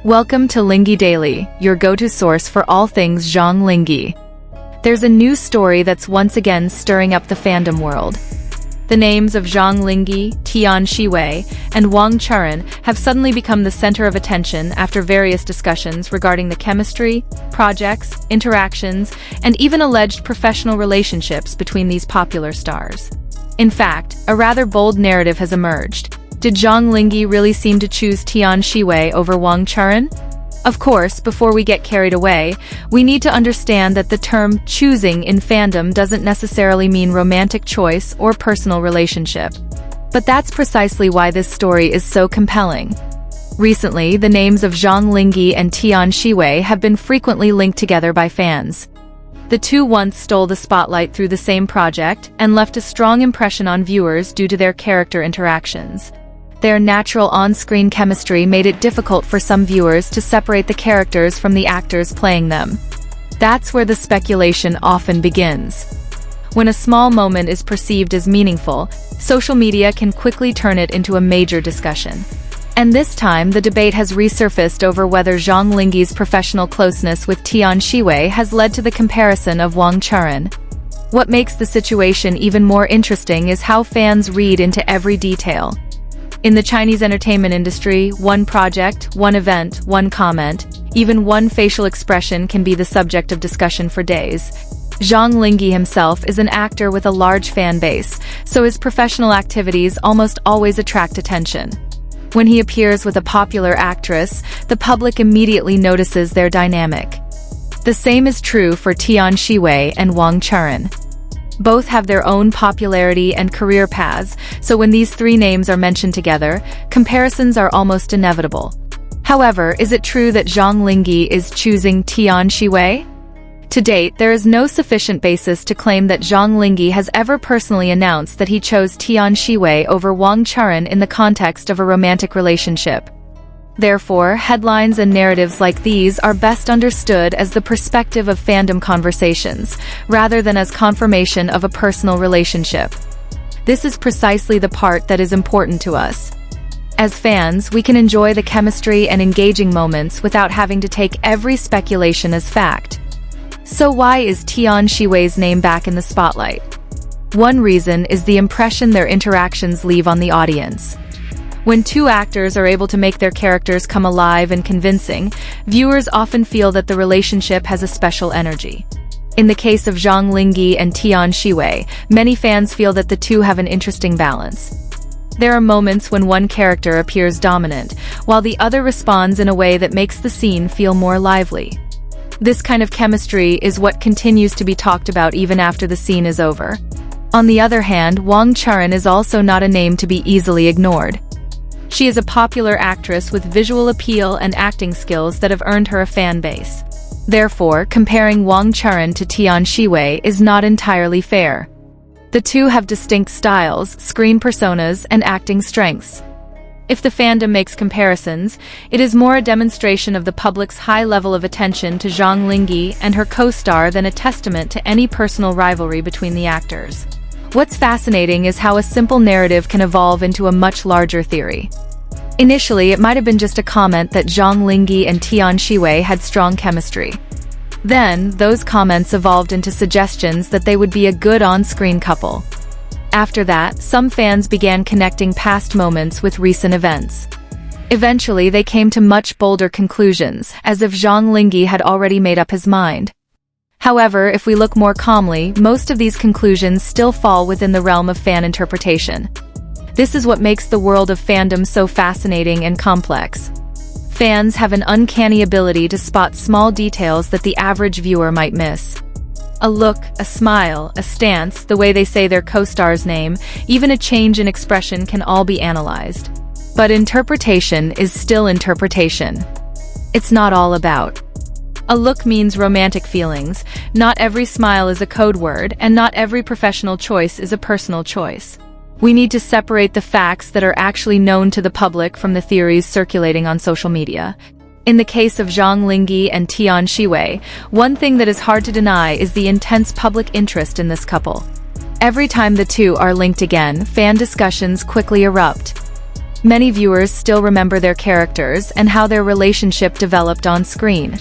Welcome to Linghe Daily, your go-to source for all things Zhang Linghe. There's a new story that's once again stirring up the fandom world. The names of Zhang Linghe, Tian Xiwei, and Wang Churan have suddenly become the center of attention after various discussions regarding the chemistry, projects, interactions, and even alleged professional relationships between these popular stars. In fact, a rather bold narrative has emerged. Did Zhang Linghe really seem to choose Tian Xiwei over Wang Churan? Of course, before we get carried away, we need to understand that the term choosing in fandom doesn't necessarily mean romantic choice or personal relationship. But that's precisely why this story is so compelling. Recently, the names of Zhang Linghe and Tian Xiwei have been frequently linked together by fans. The two once stole the spotlight through the same project and left a strong impression on viewers due to their character interactions. Their natural on-screen chemistry made it difficult for some viewers to separate the characters from the actors playing them. That's where the speculation often begins. When a small moment is perceived as meaningful, social media can quickly turn it into a major discussion. And this time, the debate has resurfaced over whether Zhang Linghe's professional closeness with Tian Xiwei has led to the comparison of Wang Churan. What makes the situation even more interesting is how fans read into every detail. In the Chinese entertainment industry, one project, one event, one comment, even one facial expression can be the subject of discussion for days. Zhang Linghe himself is an actor with a large fan base, so his professional activities almost always attract attention. When he appears with a popular actress, the public immediately notices their dynamic. The same is true for Tian Xiwei and Wang Churan. Both have their own popularity and career paths, so when these three names are mentioned together, comparisons are almost inevitable. However, is it true that Zhang Linghe is choosing Tian Xiwei? To date, there is no sufficient basis to claim that Zhang Linghe has ever personally announced that he chose Tian Xiwei over Wang Churan in the context of a romantic relationship. Therefore, headlines and narratives like these are best understood as the perspective of fandom conversations, rather than as confirmation of a personal relationship. This is precisely the part that is important to us. As fans, we can enjoy the chemistry and engaging moments without having to take every speculation as fact. So why is Tian Xiwei's name back in the spotlight? One reason is the impression their interactions leave on the audience. When two actors are able to make their characters come alive and convincing, viewers often feel that the relationship has a special energy. In the case of Zhang Linghe and Tian Xiwei, many fans feel that the two have an interesting balance. There are moments when one character appears dominant, while the other responds in a way that makes the scene feel more lively. This kind of chemistry is what continues to be talked about even after the scene is over. On the other hand, Wang Churan is also not a name to be easily ignored. She is a popular actress with visual appeal and acting skills that have earned her a fan base. Therefore, comparing Wang Churan to Tian Xiwei is not entirely fair. The two have distinct styles, screen personas, and acting strengths. If the fandom makes comparisons, it is more a demonstration of the public's high level of attention to Zhang Linghe and her co-star than a testament to any personal rivalry between the actors. What's fascinating is how a simple narrative can evolve into a much larger theory. Initially, it might have been just a comment that Zhang Linghe and Tian Xiwei had strong chemistry. Then, those comments evolved into suggestions that they would be a good on-screen couple. After that, some fans began connecting past moments with recent events. Eventually, they came to much bolder conclusions, as if Zhang Linghe had already made up his mind. However, if we look more calmly, most of these conclusions still fall within the realm of fan interpretation. This is what makes the world of fandom so fascinating and complex. Fans have an uncanny ability to spot small details that the average viewer might miss. A look, a smile, a stance, the way they say their co-star's name, even a change in expression can all be analyzed. But interpretation is still interpretation. It's not all about. A look means romantic feelings, not every smile is a code word, and not every professional choice is a personal choice. We need to separate the facts that are actually known to the public from the theories circulating on social media. In the case of Zhang Linghe and Tian Xiwei, one thing that is hard to deny is the intense public interest in this couple. Every time the two are linked again, fan discussions quickly erupt. Many viewers still remember their characters and how their relationship developed on screen.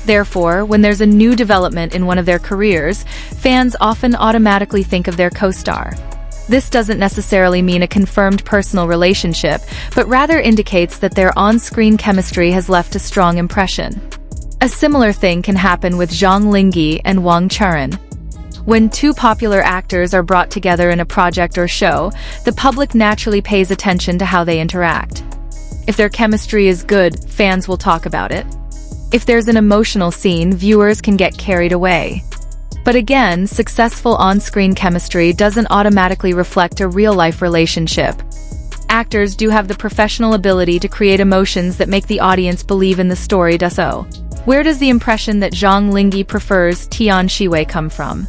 Therefore, when there's a new development in one of their careers, fans often automatically think of their co-star. This doesn't necessarily mean a confirmed personal relationship, but rather indicates that their on-screen chemistry has left a strong impression. A similar thing can happen with Zhang Linghe and Wang Churan. When two popular actors are brought together in a project or show, the public naturally pays attention to how they interact. If their chemistry is good, fans will talk about it. If there's an emotional scene, viewers can get carried away. But again, successful on-screen chemistry doesn't automatically reflect a real-life relationship. Actors do have the professional ability to create emotions that make the audience believe in the story. So, where does the impression that Zhang Linghe prefers Tian Xiwei come from?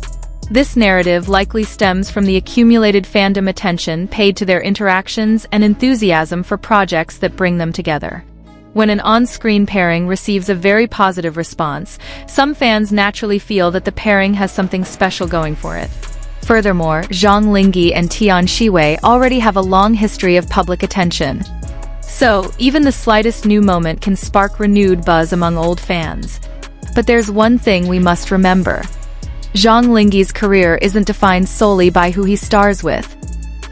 This narrative likely stems from the accumulated fandom attention paid to their interactions and enthusiasm for projects that bring them together. When an on-screen pairing receives a very positive response, some fans naturally feel that the pairing has something special going for it. Furthermore, Zhang Linghe and Tian Xiwei already have a long history of public attention. So, even the slightest new moment can spark renewed buzz among old fans. But there's one thing we must remember. Zhang Linghe's career isn't defined solely by who he stars with.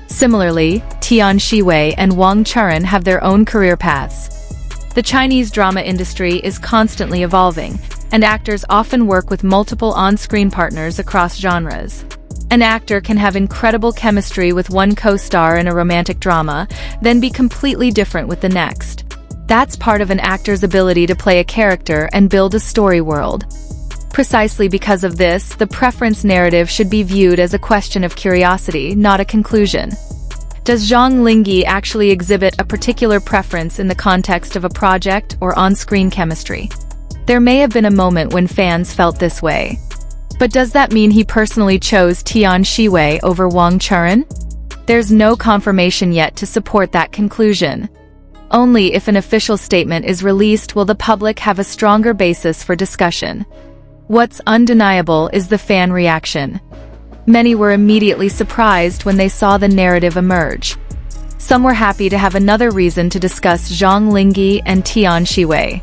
Similarly, Tian Xiwei and Wang Churan have their own career paths. The Chinese drama industry is constantly evolving, and actors often work with multiple on-screen partners across genres. An actor can have incredible chemistry with one co-star in a romantic drama, then be completely different with the next. That's part of an actor's ability to play a character and build a story world. Precisely because of this, the preference narrative should be viewed as a question of curiosity, not a conclusion. Does Zhang Linghe actually exhibit a particular preference in the context of a project or on-screen chemistry? There may have been a moment when fans felt this way. But does that mean he personally chose Tian Xiwei over Wang Churan? There's no confirmation yet to support that conclusion. Only if an official statement is released will the public have a stronger basis for discussion. What's undeniable is the fan reaction. Many were immediately surprised when they saw the narrative emerge. Some were happy to have another reason to discuss Zhang Linghe and Tian Xiwei.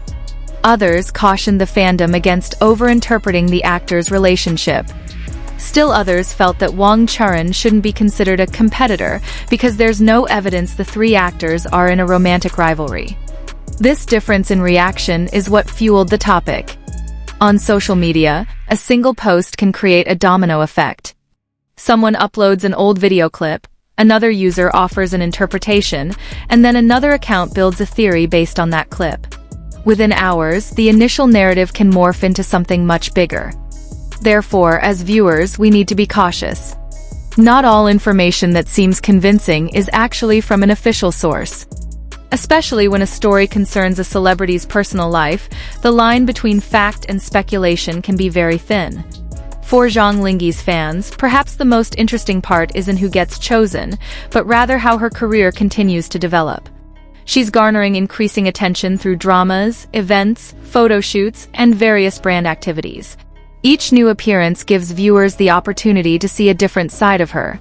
Others cautioned the fandom against overinterpreting the actors' relationship. Still others felt that Wang Churan shouldn't be considered a competitor because there's no evidence the three actors are in a romantic rivalry. This difference in reaction is what fueled the topic. On social media, a single post can create a domino effect. Someone uploads an old video clip, another user offers an interpretation, and then another account builds a theory based on that clip. Within hours, the initial narrative can morph into something much bigger. Therefore, as viewers, we need to be cautious. Not all information that seems convincing is actually from an official source. Especially when a story concerns a celebrity's personal life, the line between fact and speculation can be very thin. For Zhang Linghe's fans, perhaps the most interesting part isn't who gets chosen, but rather how her career continues to develop. She's garnering increasing attention through dramas, events, photo shoots, and various brand activities. Each new appearance gives viewers the opportunity to see a different side of her.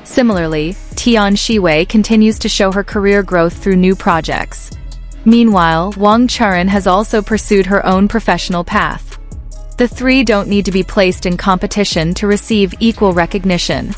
Similarly, Tian Xiwei continues to show her career growth through new projects. Meanwhile, Wang Churan has also pursued her own professional path. The three don't need to be placed in competition to receive equal recognition.